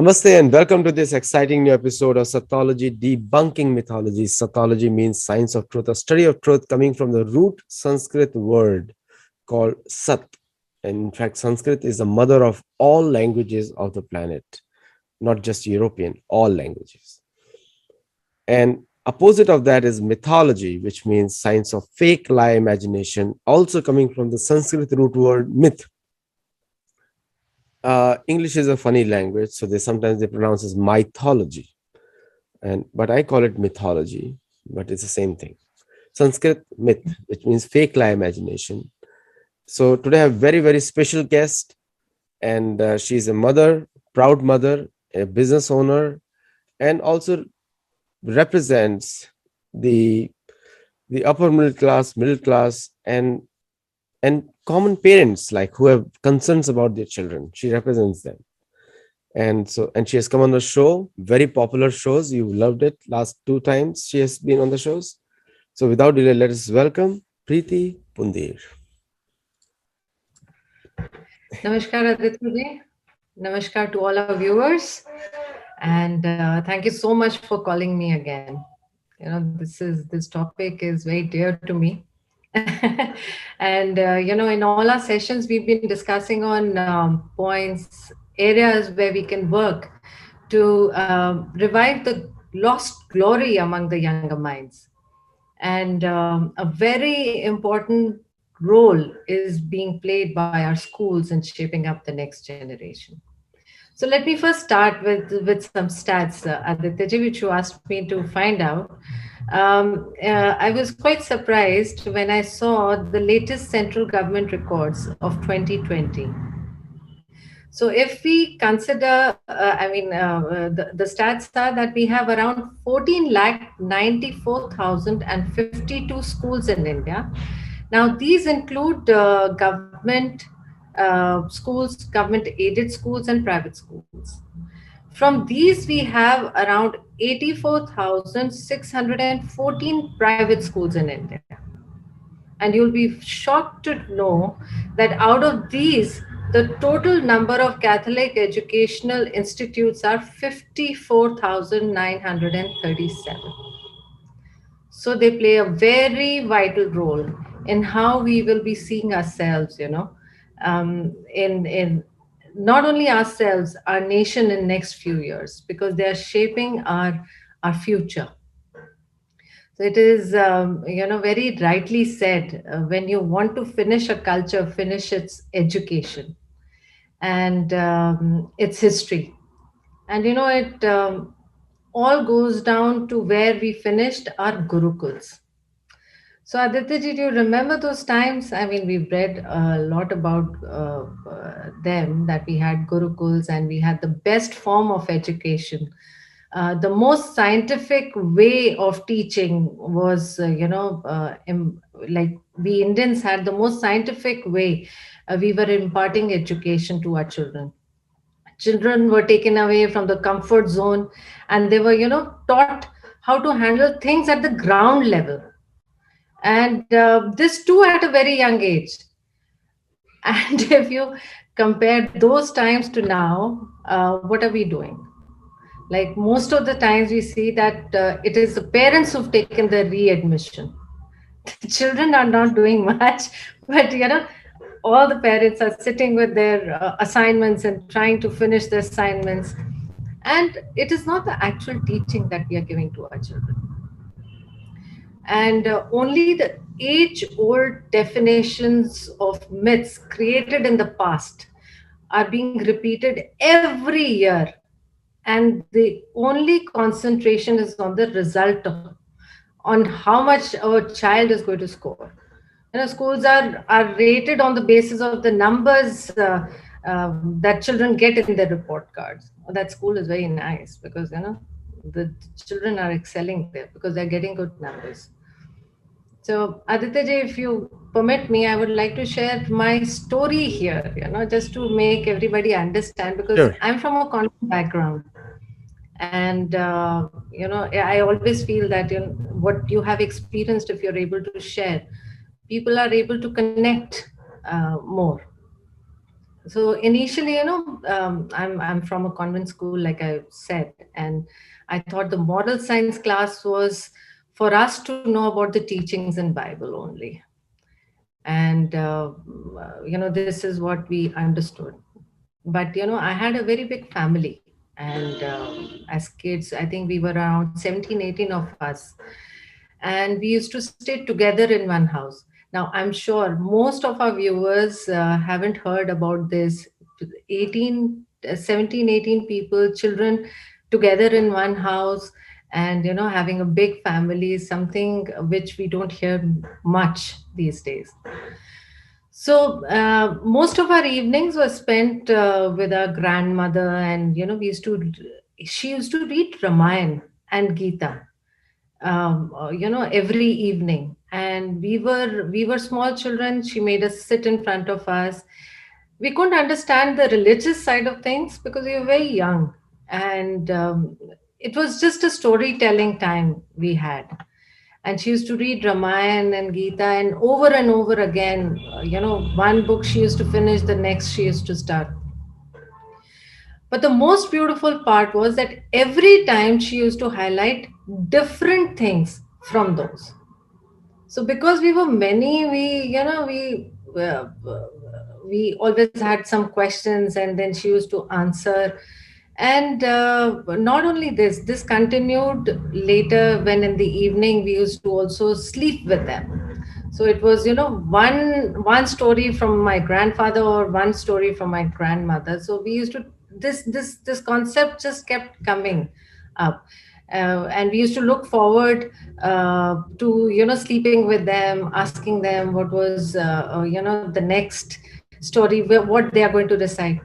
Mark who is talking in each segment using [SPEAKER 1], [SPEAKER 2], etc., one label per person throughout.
[SPEAKER 1] Namaste and welcome to this exciting new episode of Satyology Debunking Mythology. Satyology means science of truth, a study of truth coming from the root Sanskrit word called Sat. And in fact, Sanskrit is the mother of all languages of the planet, not just European, all languages. And opposite of that is mythology, which means science of fake lie imagination, also coming from the Sanskrit root word myth. English is a funny language, so sometimes they pronounce as mythology, but I call it mythology, but it's the same thing. Sanskrit myth, which means fake lie imagination. So today I have a very, very special guest, and she's a mother, proud mother, a business owner, and also represents the upper middle class, and common parents like who have concerns about their children. She represents them. And she has come on the show, very popular shows. You loved it. Last 2 times she has been on the shows. So without delay, let us welcome Preeti Pundir.
[SPEAKER 2] Namaskar, Aditya. Namaskar to all our viewers. And thank you so much for calling me again. This topic is very dear to me. And in all our sessions, we've been discussing on points, areas where we can work to revive the lost glory among the younger minds. And a very important role is being played by our schools in shaping up the next generation. So let me first start with some stats, Aditya, which you asked me to find out. I was quite surprised when I saw the latest central government records of 2020. So if we consider, the stats are that we have around 14,94,052 schools in India. Now, these include government schools, government aided schools, and private schools. From these, we have around 84,614 private schools in India. And you'll be shocked to know that out of these, the total number of Catholic educational institutes are 54,937. So they play a very vital role in how we will be seeing ourselves, in not only ourselves, our nation in next few years, because they are shaping our future. So it is, very rightly said, when you want to finish a culture, finish its education and its history. And, it all goes down to where we finished our Gurukuls. So, Aditya, did you remember those times? I mean, we've read a lot about them, that we had Gurukuls and we had the best form of education. The most scientific way of teaching was, like we Indians had the most scientific way. We were imparting education to our children. Children were taken away from the comfort zone, and they were, taught how to handle things at the ground level. And this too at a very young age. And if you compare those times to now, what are we doing? Like most of the times we see that it is the parents who've taken the readmission. The children are not doing much, but all the parents are sitting with their assignments and trying to finish their assignments. And it is not the actual teaching that we are giving to our children. And only the age old definitions of myths created in the past are being repeated every year, and the only concentration is on the result, on how much our child is going to score. Schools are rated on the basis of the numbers that children get in their report cards. That school is very nice because the children are excelling there because they're getting good numbers. So, Aditya ji, if you permit me, I would like to share my story here, just to make everybody understand, because
[SPEAKER 1] Sure.
[SPEAKER 2] I'm from a convent background. And, I always feel that what you have experienced, if you're able to share, people are able to connect more. So initially, I'm from a convent school, like I said, and I thought the moral science class was for us to know about the teachings in Bible only. And this is what we understood. But I had a very big family, and as kids, I think we were around 17, 18 of us, and we used to stay together in one house. Now I'm sure most of our viewers haven't heard about this. 17, 18 people, children, together in one house, and having a big family is something which we don't hear much these days. So most of our evenings were spent with our grandmother, and she used to read Ramayana and Gita, every evening. And we were small children. She made us sit in front of us. We couldn't understand the religious side of things because we were very young, and it was just a storytelling time we had. And she used to read Ramayana and Gita, and over again. One book she used to finish, the next she used to start. But the most beautiful part was that every time she used to highlight different things from those. So because we were many, we always had some questions, and then she used to answer. And not only this continued later, when in the evening we used to also sleep with them. So it was, one story from my grandfather or one story from my grandmother. So we used to, this concept just kept coming up. And we used to look forward to sleeping with them, asking them what was the next story, what they are going to recite.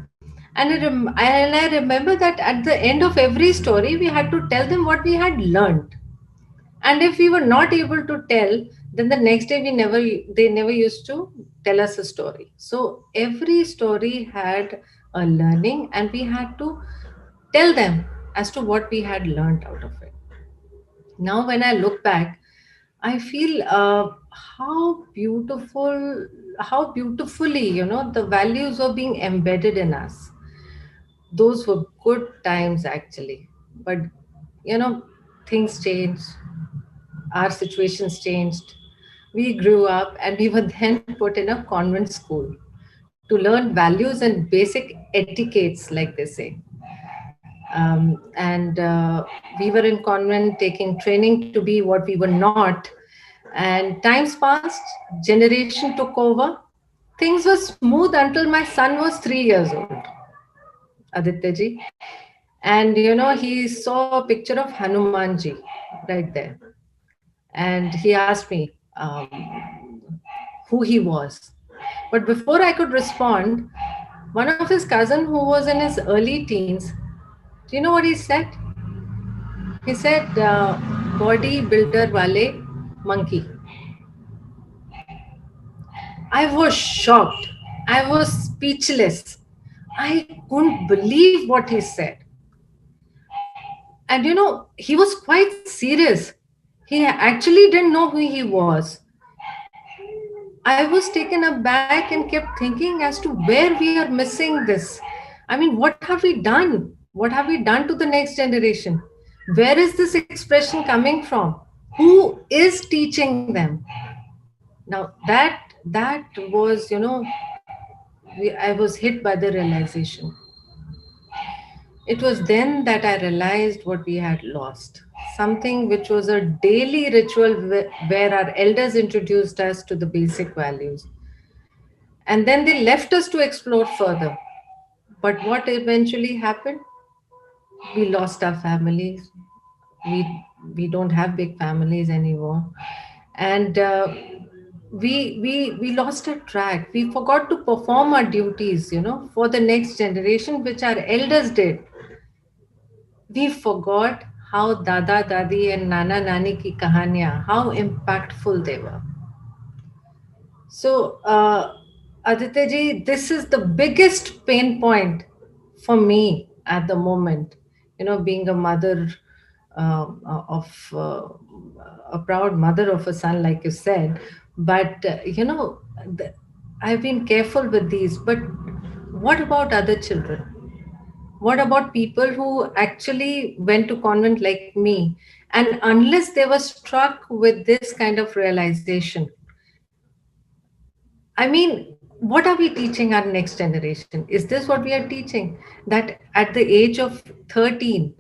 [SPEAKER 2] And I remember that at the end of every story, we had to tell them what we had learned. And if we were not able to tell, then the next day they never used to tell us a story. So every story had a learning, and we had to tell them as to what we had learned out of it. Now, when I look back, I feel how beautiful, how beautifully, the values were being embedded in us. Those were good times, actually. But, you know, things changed, our situations changed. We grew up, and we were then put in a convent school to learn values and basic etiquettes, like they say. And we were in convent taking training to be what we were not. And times passed, generation took over. Things were smooth until my son was 3 years old, Aditya ji. And he saw a picture of Hanumanji right there. And he asked me who he was. But before I could respond, one of his cousin who was in his early teens, do you know what he said? He said, body builder wale monkey. I was shocked. I was speechless. I couldn't believe what he said. And he was quite serious. He actually didn't know who he was. I was taken aback and kept thinking as to where we are missing this. I mean, what have we done? What have we done to the next generation? Where is this expression coming from? Who is teaching them? Now that was, I was hit by the realization. It was then that I realized what we had lost. Something which was a daily ritual where our elders introduced us to the basic values. And then they left us to explore further. But what eventually happened? We lost our families. We don't have big families anymore. And we lost our track. We forgot to perform our duties, for the next generation, which our elders did. We forgot how Dada Dadi and Nana Nani ki kahaniyan, how impactful they were. So, Aditya ji, this is the biggest pain point for me at the moment. Being a mother of a proud mother of a son, like you said. But I've been careful with these. But what about other children? What about people who actually went to convent like me? And unless they were struck with this kind of realization, I mean, what are we teaching our next generation? Is this what we are teaching? That at the age of 13,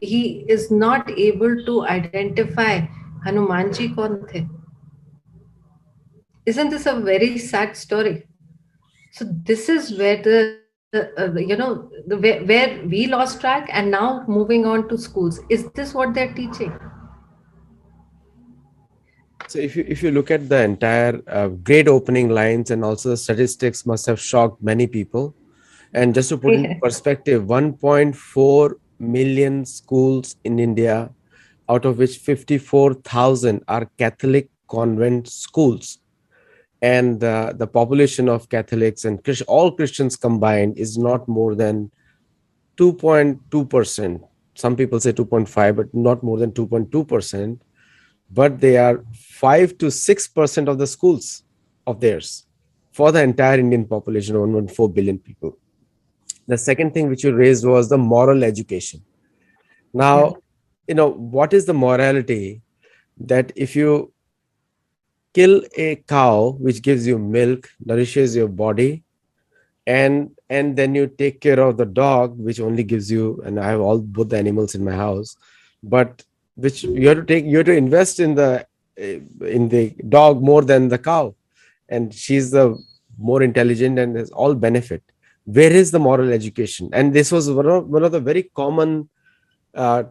[SPEAKER 2] he is not able to identify Hanumanji kaun the. Isn't this a very sad story? So this is where where we lost track, and now moving on to schools. Is this what they're teaching?
[SPEAKER 1] So if you look at the entire grade opening lines, and also the statistics must have shocked many people. And just to put in
[SPEAKER 2] Yeah.
[SPEAKER 1] perspective, 1.4 million schools in India, out of which 54,000 are Catholic convent schools. And the population of Catholics and all Christians combined is not more than 2.2%. Some people say 2.5, but not more than 2.2%. But they are 5 to 6% of the schools of theirs for the entire Indian population of 1.4 billion people. The second thing which you raised was the moral education.
[SPEAKER 2] Yeah.
[SPEAKER 1] Now, what is the morality that if you kill a cow which gives you milk, nourishes your body, and then you take care of the dog which only gives you, and I have all both the animals in my house, but which you have to invest in the dog more than the cow, and she's the more intelligent and has all benefit. Where is the moral education? And this was one of the very common uh,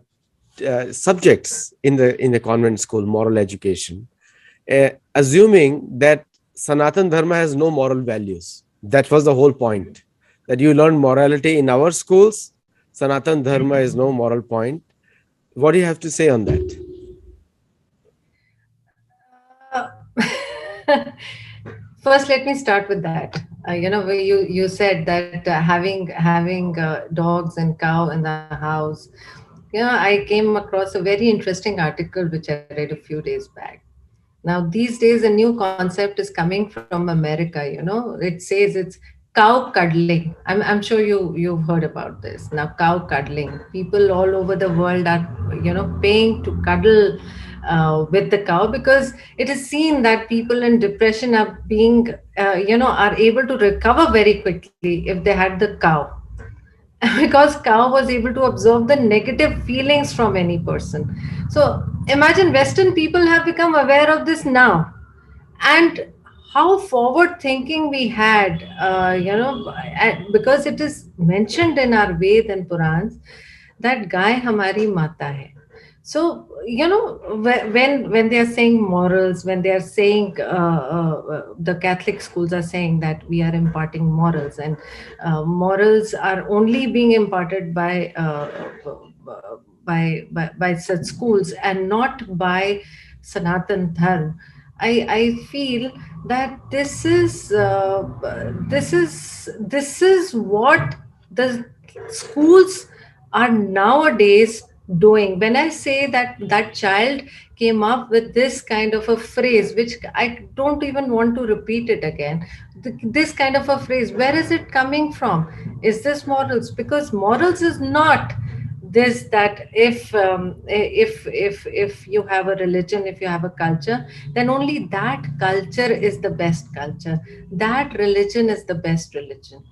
[SPEAKER 1] subjects in the convent school, moral education, assuming that Sanatan Dharma has no moral values. That was the whole point. That you learn morality in our schools. Sanatan Dharma is no moral point. What do you have to say on that?
[SPEAKER 2] Uh, First, let me start with that. Where you said that having dogs and cow in the house. I came across a very interesting article which I read a few days back. Now, these days, a new concept is coming from America. It says it's cow cuddling. I'm sure you've heard about this. Now, cow cuddling. People all over the world are paying to cuddle with the cow, because it is seen that people in depression are being are able to recover very quickly if they had the cow. Because cow was able to absorb the negative feelings from any person. So imagine Western people have become aware of this now, and how forward thinking we had, because it is mentioned in our Ved and Purans that Gai Hamari Mata hai. So when they are saying morals, when they are saying the Catholic schools are saying that we are imparting morals, and morals are only being imparted by such schools and not by Sanatan Dharma. I feel that this is what the schools are nowadays doing. When I say that that child came up with this kind of a phrase, which I don't even want to repeat it again, this kind of a phrase, where is it coming from? Is this morals? Because morals is not this, that if you have a religion, if you have a culture, then only that culture is the best culture, that religion is the best religion.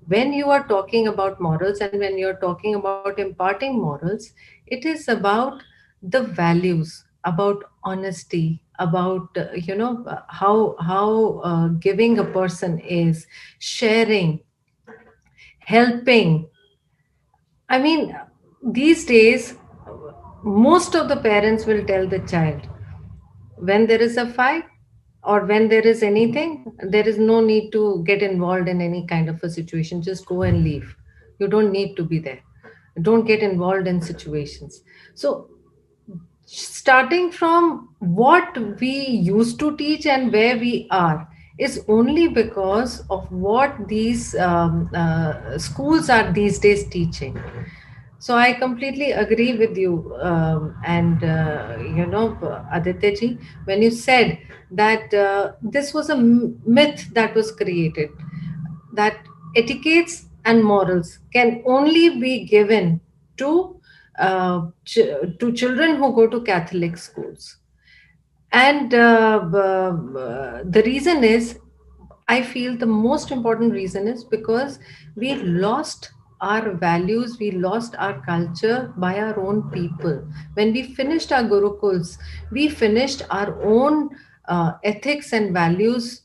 [SPEAKER 2] When you are talking about morals, and when you're talking about imparting morals, it is about the values, about honesty, about how giving a person is, sharing, helping. I mean, these days, most of the parents will tell the child, when there is a fight or when there is anything, there is no need to get involved in any kind of a situation. Just go and leave. You don't need to be there. Don't get involved in situations. So, starting from what we used to teach and where we are is only because of what these schools are these days teaching. So I completely agree with you. And, Aditya ji, when you said that this was a myth that was created, that etiquettes and morals can only be given to to children who go to Catholic schools. And the reason is, I feel the most important reason is because we lost our values, we lost our culture by our own people. When we finished our gurukuls, we finished our own ethics and values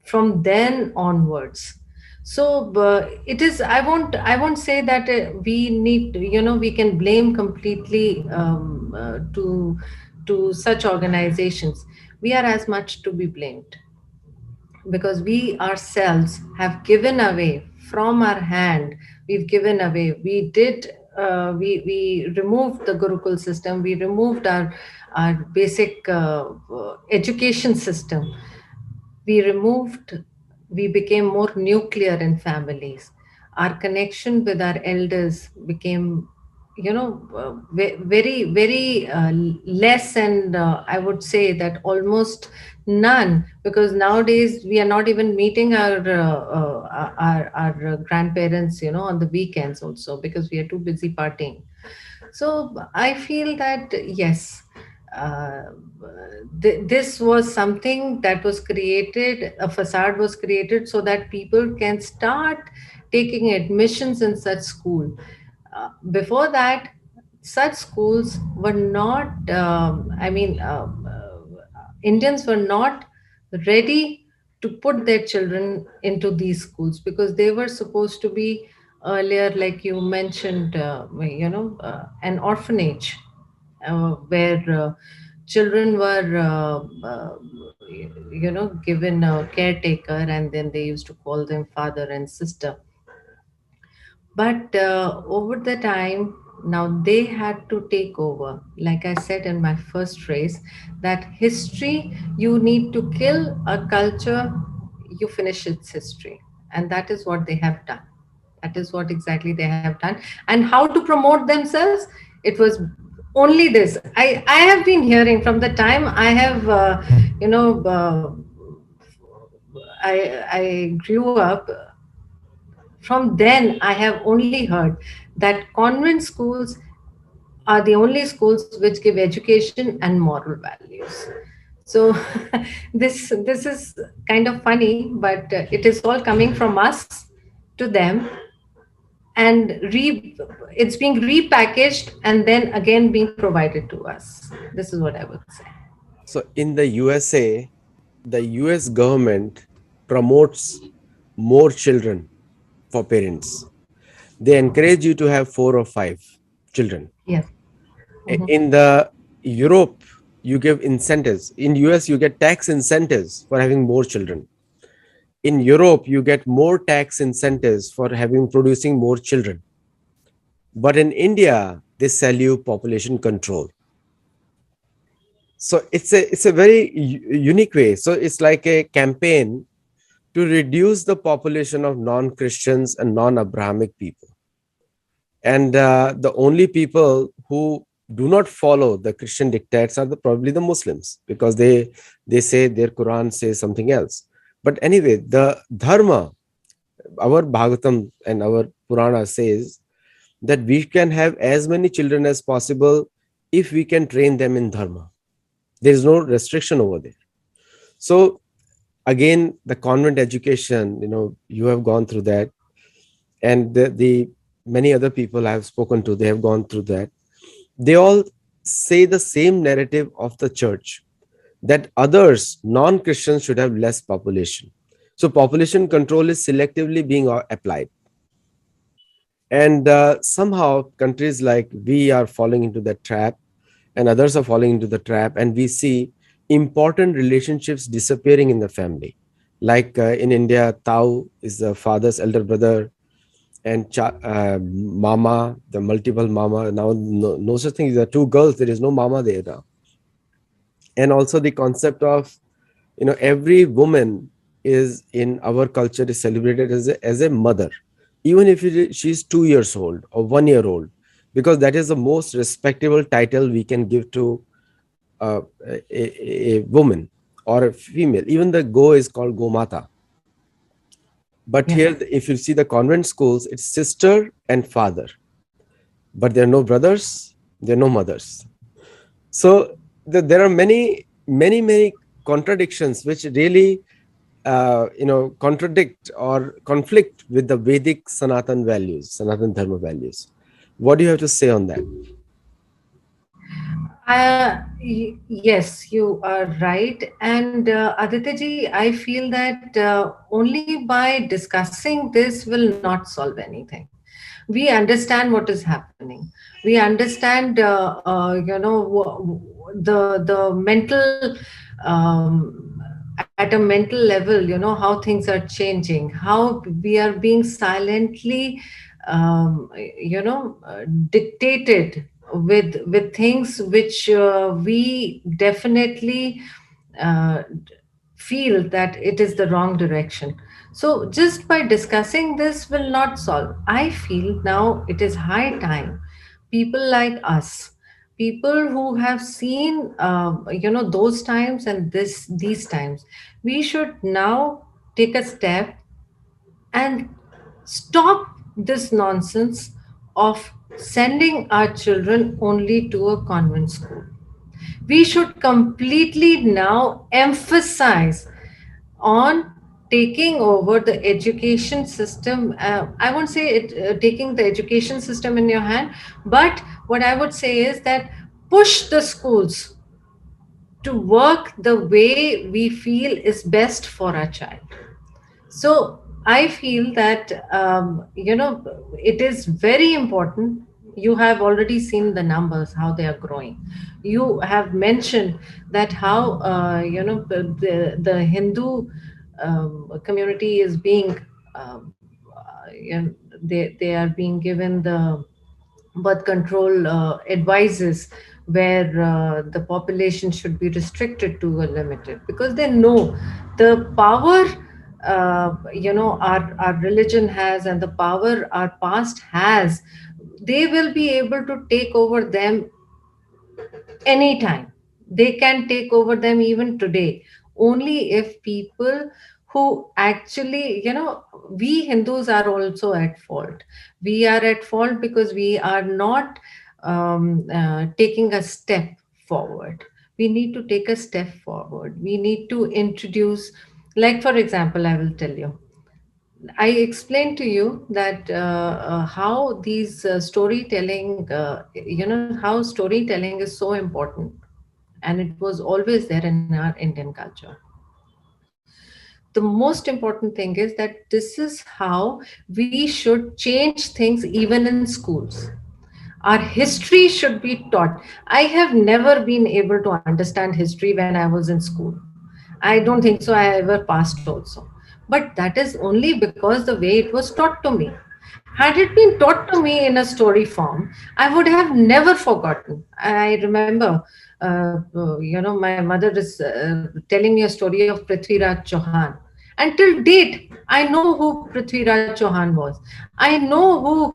[SPEAKER 2] from then onwards. So it is. I won't say that we need. We can blame completely to such organizations. We are as much to be blamed, because we ourselves have given away from our hand. We've given away. We did. We removed the Gurukul system. We removed our basic education system. We became more nuclear in families. Our connection with our elders became, very, very less, and I would say that almost none, because nowadays we are not even meeting our grandparents, on the weekends also, because we are too busy partying. So I feel that yes, uh, this was something that was created, a facade was created so that people can start taking admissions in such school. Before that, such schools were not, Indians were not ready to put their children into these schools, because they were supposed to be earlier, like you mentioned, an orphanage, where children were given a caretaker, and then they used to call them father and sister. But over the time, now they had to take over. Like I said in my first phrase, that history, you need to kill a culture, you finish its history. And that is what they have done. That is what exactly they have done. And how to promote themselves? It was only this. I have been hearing from the time I have, you know, I grew up. From then, I have only heard that convent schools are the only schools which give education and moral values. So this is kind of funny, but it is all coming from us to them, and it's being repackaged and then again being provided to us. This is what I would say.
[SPEAKER 1] So in the USA, the US government promotes more children for parents. They encourage you to have 4 or 5 children.
[SPEAKER 2] Yes. Mhm.
[SPEAKER 1] In the Europe, you give incentives. In US, you get tax incentives for having more children. In Europe, you get more tax incentives for having producing more children. But in India, they sell you population control. So it's a very unique way. So it's like a campaign to reduce the population of non-Christians and non-Abrahamic people. And the only people who do not follow the Christian dictates are probably the Muslims, because they say their Quran says something else. But anyway, the dharma, our Bhagavatam and our Purana says that we can have as many children as possible if we can train them in dharma. There is no restriction over there. So again, the convent education, you have gone through that, and the many other people I have spoken to, they have gone through that. They all say the same narrative of the church, that others, non-Christians, should have less population. So population control is selectively being applied. And somehow countries like we are falling into that trap, and others are falling into the trap, and we see important relationships disappearing in the family. Like in India, Tau is the father's elder brother, and mama, the multiple mama. Now, no such thing. There are two girls. There is no mama there now. And also the concept of, every woman is in our culture is celebrated as a mother, even if she's 2 years old or 1 year old, because that is the most respectable title we can give to a woman or a female. Even the go is called Gomata. But
[SPEAKER 2] Yeah.
[SPEAKER 1] here, if you see the convent schools, it's sister and father, but there are no brothers, there are no mothers. So there are many contradictions which really contradict or conflict with the Vedic Sanatan values, Sanatan Dharma values. What do you have to say on that?
[SPEAKER 2] Yes, you are right. And Aditya ji, I feel that only by discussing this will not solve anything. We understand what is happening. We understand, the mental, at a mental level, how things are changing, how we are being silently, dictated with things which we definitely uh, feel that it is the wrong direction. So just by discussing this will not solve. I feel now it is high time people like us, people who have seen those times and these times, we should now take a step and stop this nonsense of sending our children only to a convent school. We should completely now emphasize on taking over the education system. I won't say it taking the education system in your hand, but what I would say is that push the schools to work the way we feel is best for our child. So I feel that it is very important. You have already seen the numbers how they are growing. You have mentioned that how the Hindu community is being they are being given the birth control advices, where the population should be restricted to a limited, because they know the power our religion has and the power our past has. They will be able to take over them anytime. They can take over them even today, only if people who actually, we Hindus are also at fault. We are at fault because we are not taking a step forward. We need to take a step forward. We need to introduce, like, for example, I will tell you. I explained to you that how these storytelling, how storytelling is so important, and it was always there in our Indian culture. The most important thing is that this is how we should change things even in schools. Our history should be taught. I have never been able to understand history when I was in school. I don't think so I ever passed also. But that is only because the way it was taught to me. Had it been taught to me in a story form, I would have never forgotten. I remember, my mother is telling me a story of Prithviraj Chauhan. Until date, I know who Prithviraj Chauhan was. I know who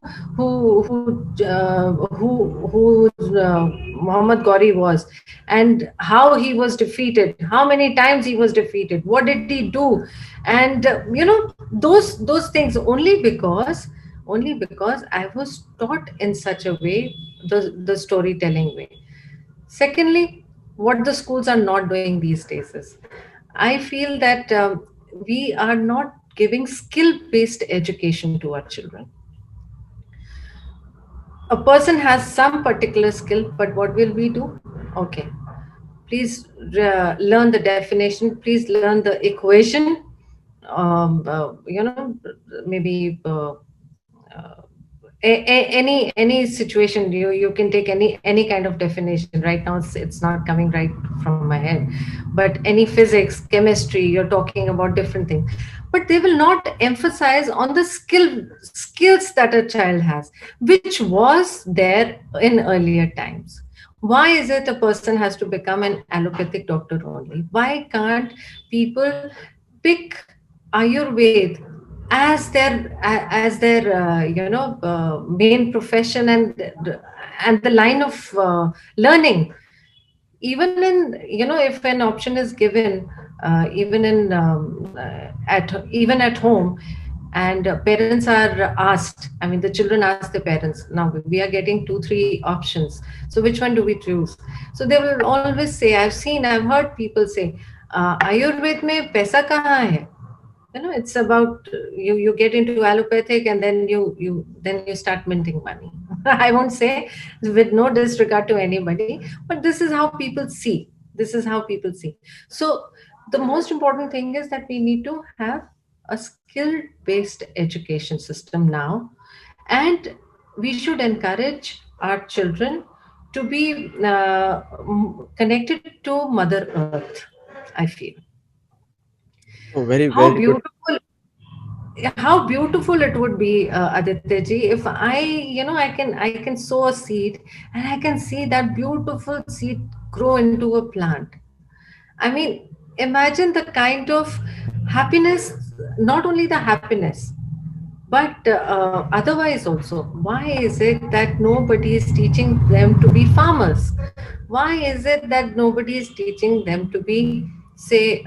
[SPEAKER 2] Muhammad Gauri was, and how he was defeated, how many times he was defeated, what did he do, and those things only because I was taught in such a way, the storytelling way. Secondly, what the schools are not doing these days is, I feel that we are not giving skill based education to our children. A person has some particular skill, but what will we do? Okay, please learn the definition, please learn the equation, maybe any situation, you can take any kind of definition. Right now it's not coming right from my head, but any physics, chemistry, you're talking about different things, but they will not emphasize on the skills that a child has, which was there in earlier times. Why is it a person has to become an allopathic doctor only? Why can't people pick Ayurved as their main profession, and the line of learning? Even in, if an option is given, even at home, and parents are asked, I mean, the children ask their parents, now we are getting two, three options. So which one do we choose? So they will always say, I've heard people say, Ayurved mein paisa kahan hai? It's about you get into allopathic, and then you start minting money. I won't say, with no disregard to anybody, but this is how people see. This is how people see. So the most important thing is that we need to have a skill based education system now, and we should encourage our children to be connected to Mother Earth, I feel.
[SPEAKER 1] Oh, very,
[SPEAKER 2] How
[SPEAKER 1] very good.
[SPEAKER 2] beautiful, how beautiful it would be, Aditya ji, if I can sow a seed and I can see that beautiful seed grow into a plant. I mean, imagine the kind of happiness, not only the happiness, but otherwise also. Why is it that nobody is teaching them to be farmers? Why is it that nobody is teaching them to be, say,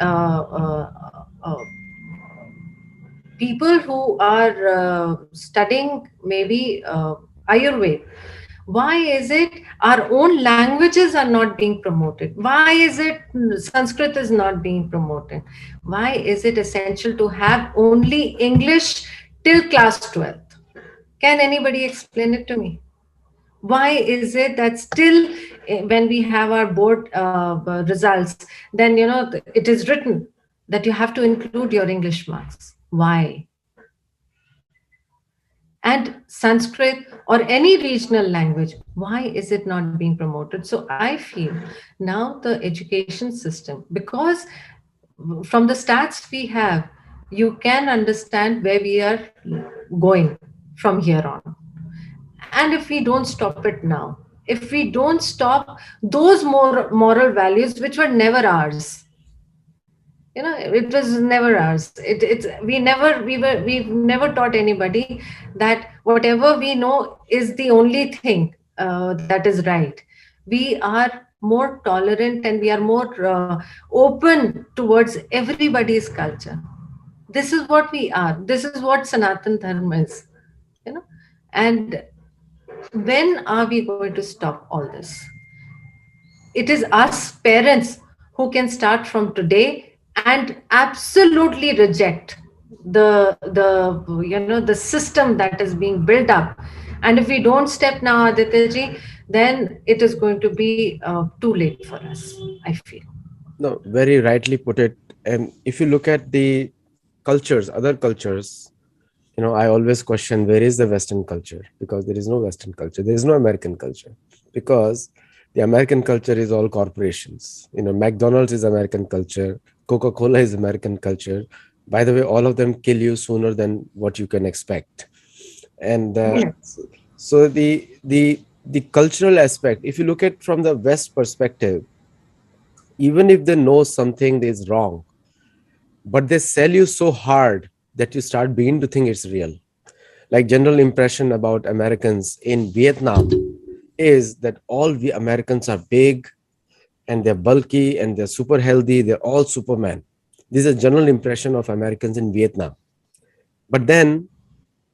[SPEAKER 2] people who are studying maybe Ayurveda? Why is it our own languages are not being promoted? Why is it Sanskrit is not being promoted? Why is it essential to have only English till class 12th? Can anybody explain it to me? Why is it that still, when we have our board results, then it is written that you have to include your English marks? Why? And Sanskrit or any regional language, why is it not being promoted? So I feel now the education system, because from the stats we have, you can understand where we are going from here on. And if we don't stop it now, if we don't stop those more moral values which were never ours, it was never ours. It's we've never taught anybody that whatever we know is the only thing that is right. We are more tolerant, and we are more open towards everybody's culture. This is what we are. This is what Sanatan Dharma is. you know and when are we going to stop all this? It is us parents who can start from today and absolutely reject the system that is being built up. And if we don't step now, Aditya ji, then it is going to be too late for us, I feel.
[SPEAKER 1] No, very rightly put it. And if you look at the cultures, other cultures, I always question where is the Western culture, because there is no Western culture. There is no American culture, because the American culture is all corporations. McDonald's is American culture. Coca-Cola is American culture. By the way, all of them kill you sooner than what you can expect. And
[SPEAKER 2] Yes.
[SPEAKER 1] so the cultural aspect, if you look at from the West perspective, even if they know something is wrong, but they sell you so hard that you start beginning to think it's real. Like general impression about Americans in Vietnam is that all we Americans are big and they're bulky and they're super healthy. They're all Superman. This is a general impression of Americans in Vietnam. But then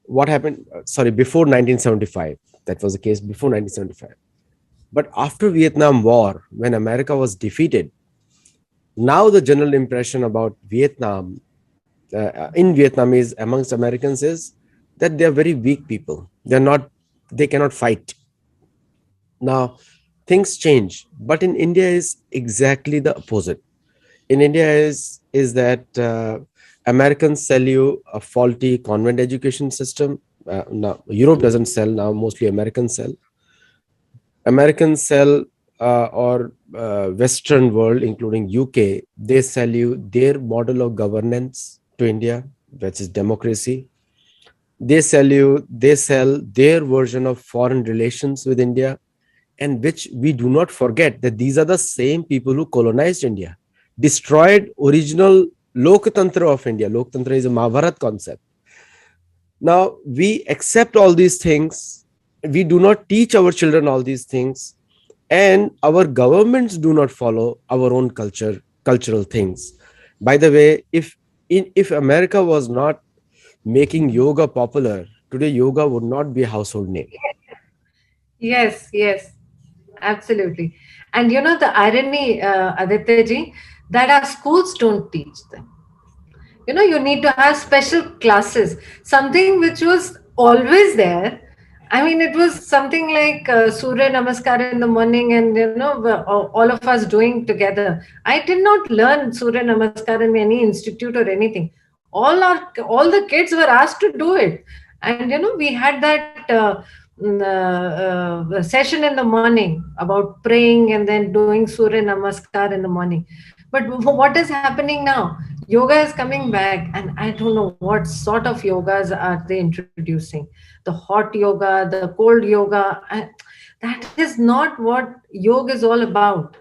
[SPEAKER 1] what happened? Sorry, before 1975, that was the case before 1975. But after Vietnam War, when America was defeated, now the general impression about Vietnam in Vietnamese amongst Americans is that they are very weak people. They cannot fight. Now, things change, but in India is exactly the opposite. In India is that Americans sell you a faulty convent education system. Now, Europe doesn't sell now; mostly Americans sell. Americans sell or Western world, including UK, they sell you their model of governance to India, which is democracy. They sell their version of foreign relations with India, and which we do not forget that these are the same people who colonized India, destroyed original Loktantra of India. Loktantra is a Mahabharat concept. Now we accept all these things. We do not teach our children all these things, and our governments do not follow our own cultural things. By the way, if America was not making yoga popular, today yoga would not be a household name.
[SPEAKER 2] Yes, yes, absolutely. And you know the irony, Aditya ji, that our schools don't teach them. You know, you need to have special classes, something which was always there. I mean, it was something like Surya Namaskar in the morning, and you know, all of us doing together. I did not learn Surya Namaskar in any institute or anything. All the kids were asked to do it, and you know, we had that session in the morning about praying and then doing Surya Namaskar in the morning. But what is happening now? Yoga is coming back, and I don't know what sort of yogas are they introducing. The hot yoga, the cold yoga, that is not what yoga is all about.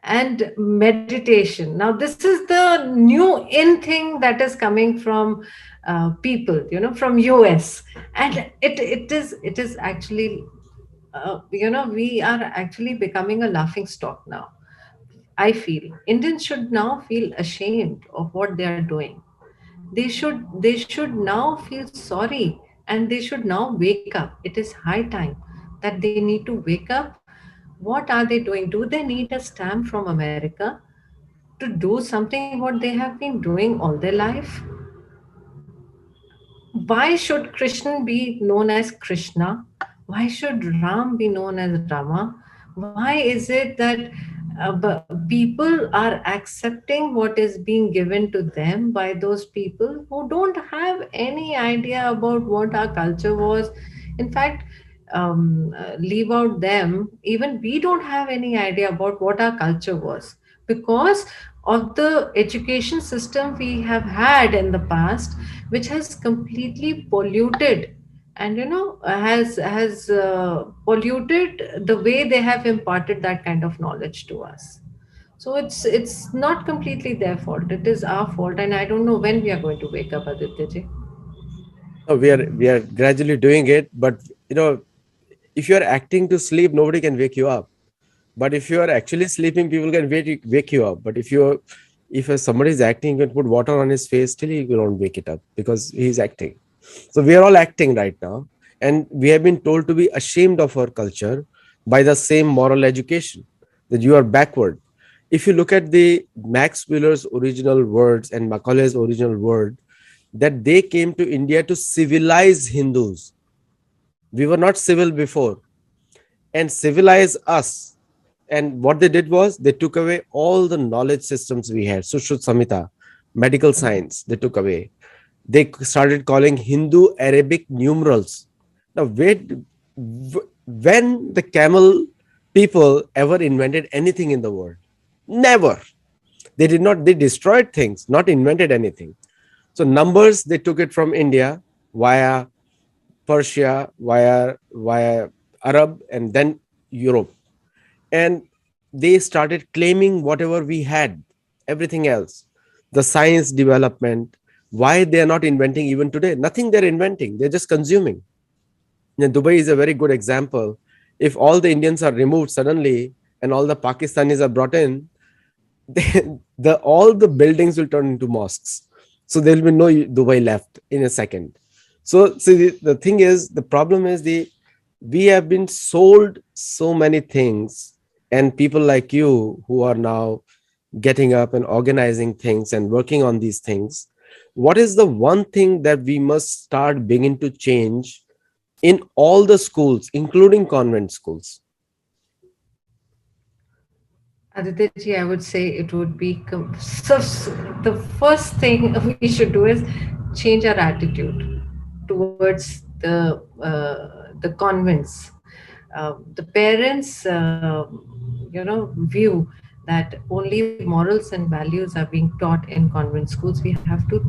[SPEAKER 2] And meditation, now this is the new in thing that is coming from people, you know, from US. And it is actually, you know, we are actually becoming a laughing stock now. I feel Indians should now feel ashamed of what they are doing. They should now feel sorry, and they should now wake up. It is high time that they need to wake up. What are they doing? Do they need a stamp from America to do something what they have been doing all their life? Why should Krishna be known as Krishna? Why should Ram be known as Rama? Why is it that people are accepting what is being given to them by those people who don't have any idea about what our culture was? In fact, leave out them, even we don't have any idea about what our culture was, because of the education system we have had in the past, which has completely polluted, and you know, has polluted the way they have imparted that kind of knowledge to us. So it's not completely their fault, it is our fault. And I don't know when we are going to wake up, Aditya ji.
[SPEAKER 1] No, we are gradually doing it, but you know, if you are acting to sleep, nobody can wake you up. But if you are actually sleeping, people can wake you up. But if somebody is acting, you can put water on his face, still you don't wake it up because he's acting. So we are all acting right now, and we have been told to be ashamed of our culture by the same moral education that you are backward. If you look at the Max Wheeler's original words and Macaulay's original word, that they came to India to civilize Hindus. We were not civil before, and civilize us. And what they did was they took away all the knowledge systems we had. Sushruta Samhita, medical science, they took away. They started calling Hindu Arabic numerals. Now, when the camel people ever invented anything in the world? Never. They did not, they destroyed things, not invented anything. So, numbers, they took it from India via Persia, via Arab, and then Europe. And they started claiming whatever we had, everything else, the science development. Why they are not inventing even today? Nothing they're inventing, they're just consuming. And Dubai is a very good example. If all the Indians are removed suddenly and all the Pakistanis are brought in, the all the buildings will turn into mosques. So there will be no Dubai left in a second. So see, the thing is, the problem is we have been sold so many things, and people like you who are now getting up and organizing things and working on these things. What is the one thing that we must start beginning to change in all the schools, including convent schools?
[SPEAKER 2] Aditya, I would say it would be the first thing we should do is change our attitude towards the convents. The parents, you know, view that only morals and values are being taught in convent schools. We have to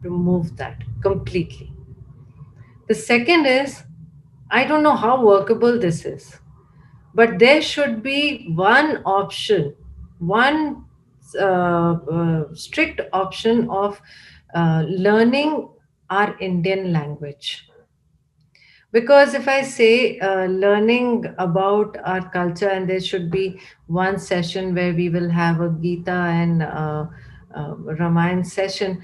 [SPEAKER 2] remove that completely. The second is, I don't know how workable this is, but there should be one option, one strict option of learning our Indian language. Because if I say learning about our culture, and there should be one session where we will have a Gita and Ramayana session,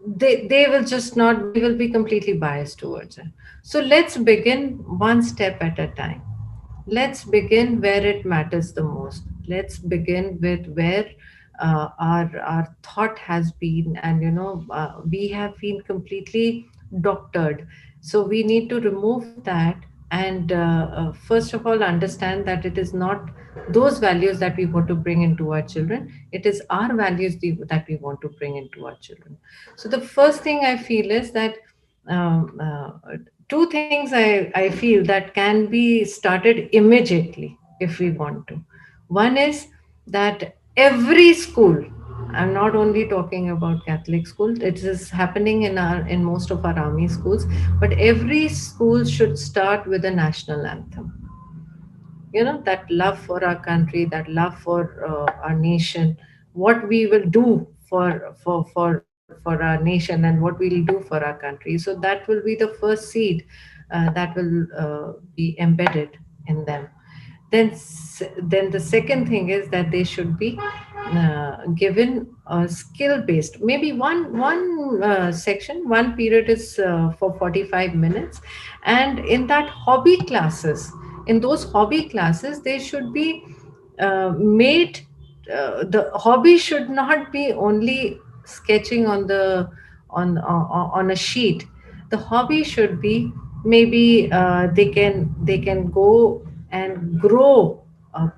[SPEAKER 2] they will just not, they will be completely biased towards it. So let's begin one step at a time. Let's begin where it matters the most. Let's begin with where our thought has been, and we have been completely doctored. So we need to remove that, and first of all understand that it is not those values that we want to bring into our children. It is our values that we want to bring into our children. So the first thing I feel is that um, uh, two things I feel that can be started immediately if we want to. One is that every school, I'm not only talking about Catholic school, it is happening in most of our army schools, but every school should start with a national anthem. That love for our country, that love for our nation, what we will do for our nation, and what we'll do for our country. So that will be the first seed that will be embedded in them. Then the second thing is that they should be given a skill based, maybe one section, one period is for 45 minutes. And in that hobby classes, in those hobby classes, they should be made, the hobby should not be only sketching on a sheet. The hobby should be, maybe they can go and grow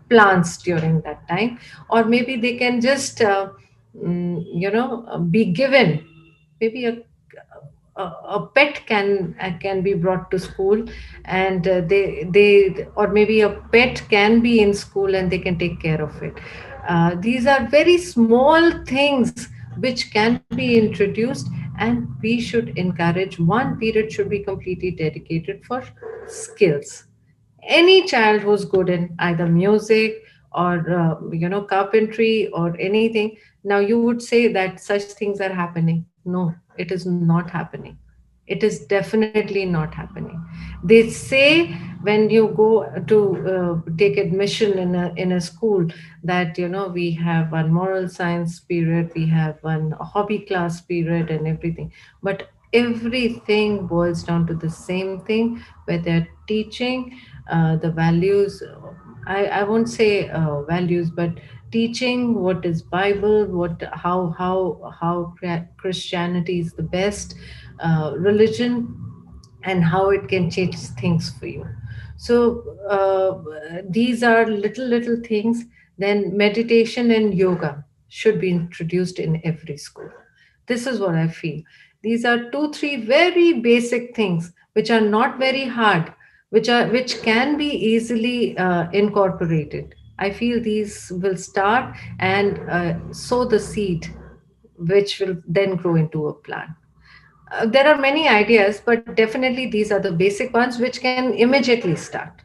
[SPEAKER 2] plants during that time, or maybe they can just be given, maybe a pet can be brought to school, and they or maybe a pet can be in school and they can take care of it. These are very small things which can be introduced, and we should encourage, one period should be completely dedicated for skills. Any child who's good in either music or carpentry or anything. Now you would say that such things are happening. No, it is not happening. It is definitely not happening. They say when you go to take admission in a school, that we have one moral science period, we have one hobby class period and everything, but everything boils down to the same thing, where they're teaching the values. I won't say values, but teaching what is Bible, what how Christianity is the best religion, and how it can change things for you. So these are little things. Then meditation and yoga should be introduced in every school. This is what I feel. These are two, three very basic things which are not very hard, which can be easily incorporated. I feel these will start and sow the seed, which will then grow into a plant. There are many ideas, but definitely these are the basic ones which can immediately start.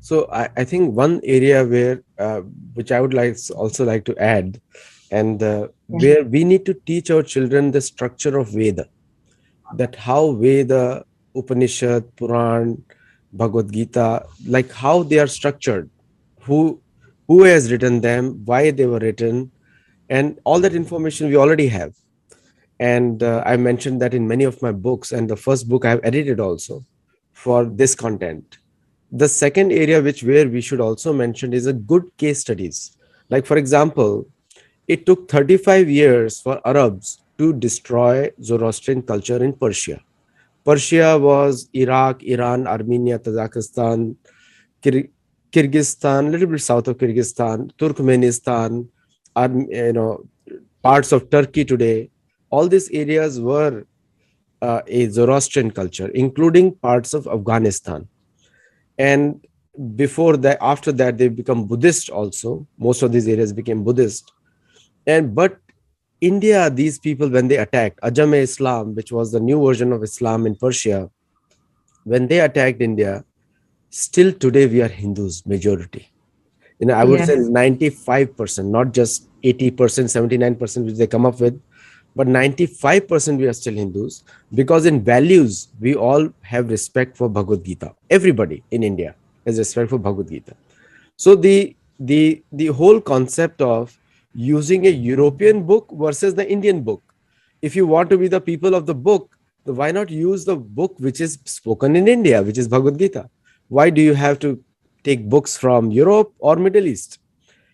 [SPEAKER 1] So I think one area where which I would also like to add, and
[SPEAKER 2] Yeah.
[SPEAKER 1] where we need to teach our children the structure of Veda, that how Veda, Upanishad, Puran, Bhagavad Gita, like how they are structured, who who has written them, why they were written, and all that information we already have. And I mentioned that in many of my books, and the first book I have edited also for this content. The second area which where we should also mention is a good case studies. Like for example, it took 35 years for Arabs to destroy Zoroastrian culture in Persia. Persia was Iraq, Iran, Armenia, Tajikistan, Kir- Kyrgyzstan, little bit south of Kyrgyzstan, Turkmenistan, parts of Turkey today. All these areas were a Zoroastrian culture, including parts of Afghanistan. And before that, after that, they become Buddhist also. Most of these areas became Buddhist. And but India, these people, when they attacked Ajami Islam, which was the new version of Islam in Persia, when they attacked India, still today we are Hindus, majority. I would say
[SPEAKER 2] Yes.
[SPEAKER 1] 95%, not just 80%, 79%, which they come up with, but 95% we are still Hindus, because in values, we all have respect for Bhagavad Gita. Everybody in India has respect for Bhagavad Gita. So the whole concept of using a European book versus the Indian book, If you want to be the people of the book, then why not use the book which is spoken in India, which is Bhagavad Gita? Why do you have to take books from Europe or Middle East?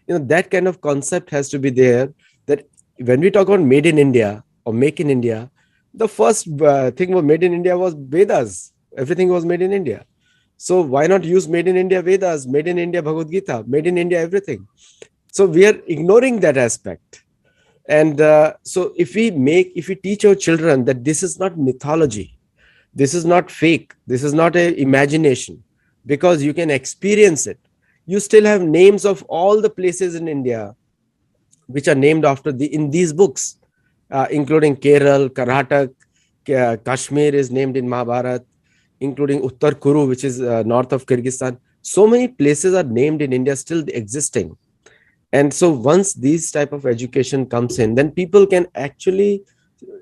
[SPEAKER 1] That kind of concept has to be there, that when we talk about made in India or make in India, the first thing was made in India was Vedas. Everything was made in India. So why not use made in India Vedas, made in India Bhagavad Gita, made in India everything? So we are ignoring that aspect. And so if we teach our children that this is not mythology, this is not fake, this is not a imagination, because you can experience it. You still have names of all the places in India which are named after in these books, including Kerala, Karnataka, Kashmir is named in Mahabharat, including Uttar Kuru, which is north of Kyrgyzstan. So many places are named in India still existing. And so once these type of education comes in, then people can actually,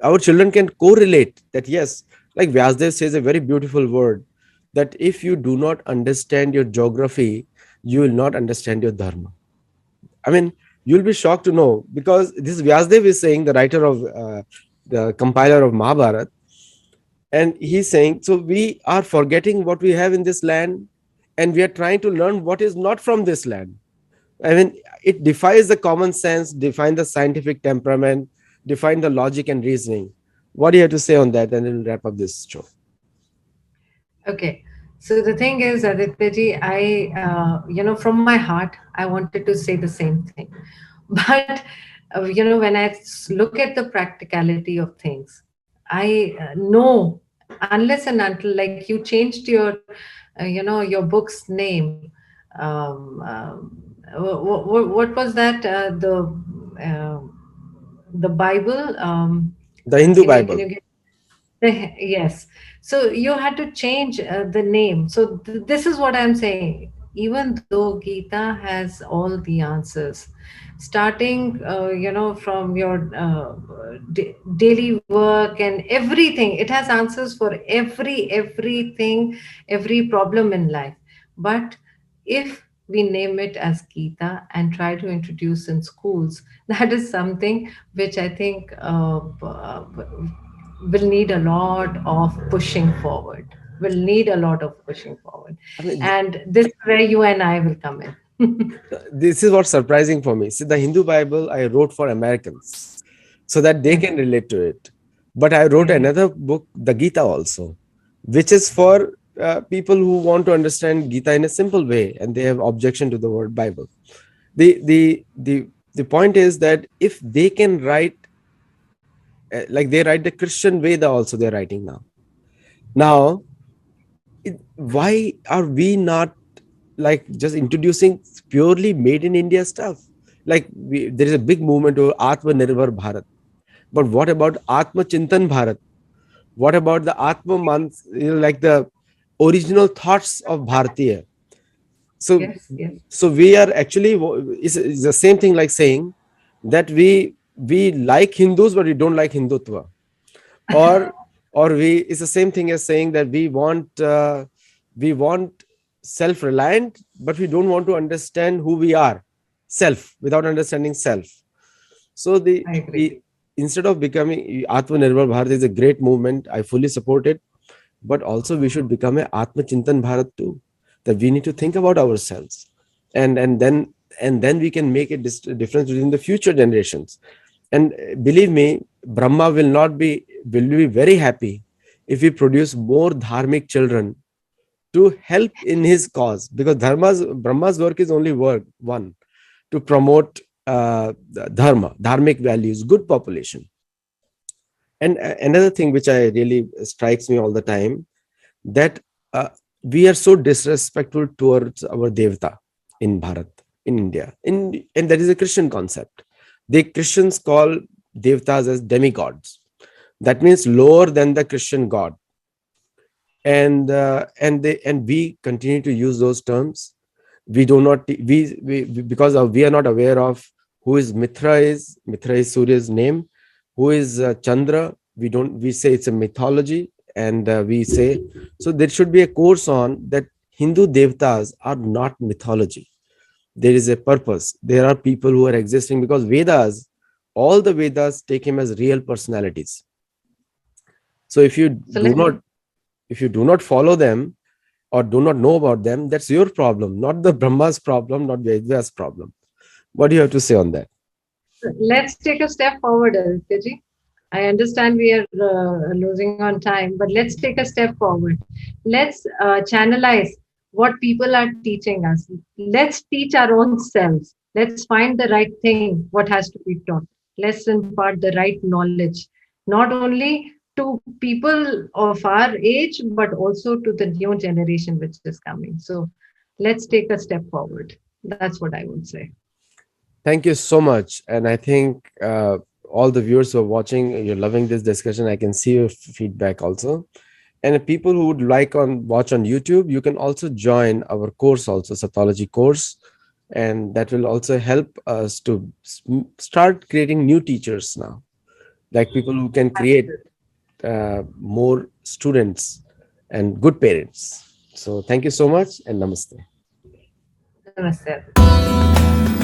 [SPEAKER 1] our children can correlate that, yes, like Vyasdev says a very beautiful word, that if you do not understand your geography, you will not understand your dharma. I mean, you'll be shocked to know, because this Vyasdev is saying, the writer of the compiler of Mahabharata, and he's saying, so we are forgetting what we have in this land, and we are trying to learn what is not from this land. I mean, it defies the common sense, define the scientific temperament, define the logic and reasoning. What do you have to say on that? And then we'll wrap up this show.
[SPEAKER 2] Okay. So the thing is, Aditya ji, from my heart, I wanted to say the same thing. But, when I look at the practicality of things, I know, unless and until, like, you changed your book's name. What was that? Uh, the Bible.
[SPEAKER 1] The Hindu
[SPEAKER 2] Can
[SPEAKER 1] Bible.
[SPEAKER 2] you get yes. So you had to change the name. So this is what I'm saying. Even though Gita has all the answers, starting, from your daily work and everything, it has answers for everything, every problem in life. But if we name it as Gita and try to introduce in schools, that is something which I think will need a lot of pushing forward. Will need a lot of pushing forward.
[SPEAKER 1] I mean,
[SPEAKER 2] And this is where you and I will come in.
[SPEAKER 1] this is what's surprising for me. See, the Hindu Bible I wrote for Americans so that they can relate to it. But I wrote
[SPEAKER 2] Okay.
[SPEAKER 1] another book, the Gita also, which is for people who want to understand Gita in a simple way, and they have objection to the word Bible. The point is that if they can write, like they write the Christian Veda also, they're writing now. Why are we not like just introducing purely made in India stuff? Like there is a big movement of Atma Nirbhar Bharat, but what about Atma Chintan Bharat? What about the Atma Manth, like the original thoughts of Bharatiya? So,
[SPEAKER 2] Yes, yes.
[SPEAKER 1] so we are actually, it's the same thing like saying that we like Hindus, but we don't like Hindutva, or we, it's the same thing as saying that we want self-reliant, but we don't want to understand who we are, self, without understanding self. So
[SPEAKER 2] I agree.
[SPEAKER 1] the instead of becoming Atmanirbhar Bharat is a great movement. I fully support it, but also we should become a Atma Chintan Bharat too. That we need to think about ourselves, and then we can make a difference within the future generations. And believe me, Brahma will be very happy if we produce more dharmic children to help in his cause, because Brahma's work is only work one, to promote dharma, dharmic values, good population. And another thing which I really strikes me all the time, that uh, we are so disrespectful towards our devta in Bharat, in India, and that is a Christian concept. The Christians call devtas as demigods. That means lower than the Christian god, and we continue to use those terms. We do not because we are not aware of who is Mithra. Is Surya's name, who is Chandra. We say it's a mythology, and we say, so there should be a course on that. Hindu devtas are not mythology. There is a purpose. There are people who are existing, because Vedas all the Vedas take him as real personalities. So if you
[SPEAKER 2] So
[SPEAKER 1] do not, if you do not follow them or do not know about them, that's your problem, not the Brahma's problem, not Veda's problem. What do you have to say on that?
[SPEAKER 2] let's take a step forward, Aditya. I understand we are losing on time, but let's take a step forward. Let's channelize what people are teaching us. Let's teach our own selves. Let's find the right thing, what has to be taught. Let's impart the right knowledge, not only to people of our age, but also to the new generation which is coming. So let's take a step forward. That's what I would say.
[SPEAKER 1] Thank you so much. And I think all the viewers who are watching, you're loving this discussion. I can see your feedback also. And if people who would like on watch on YouTube, you can also join our course, also Sathology course, and that will also help us to start creating new teachers now, like people who can create more students and good parents. So thank you so much and namaste.
[SPEAKER 2] Namaste.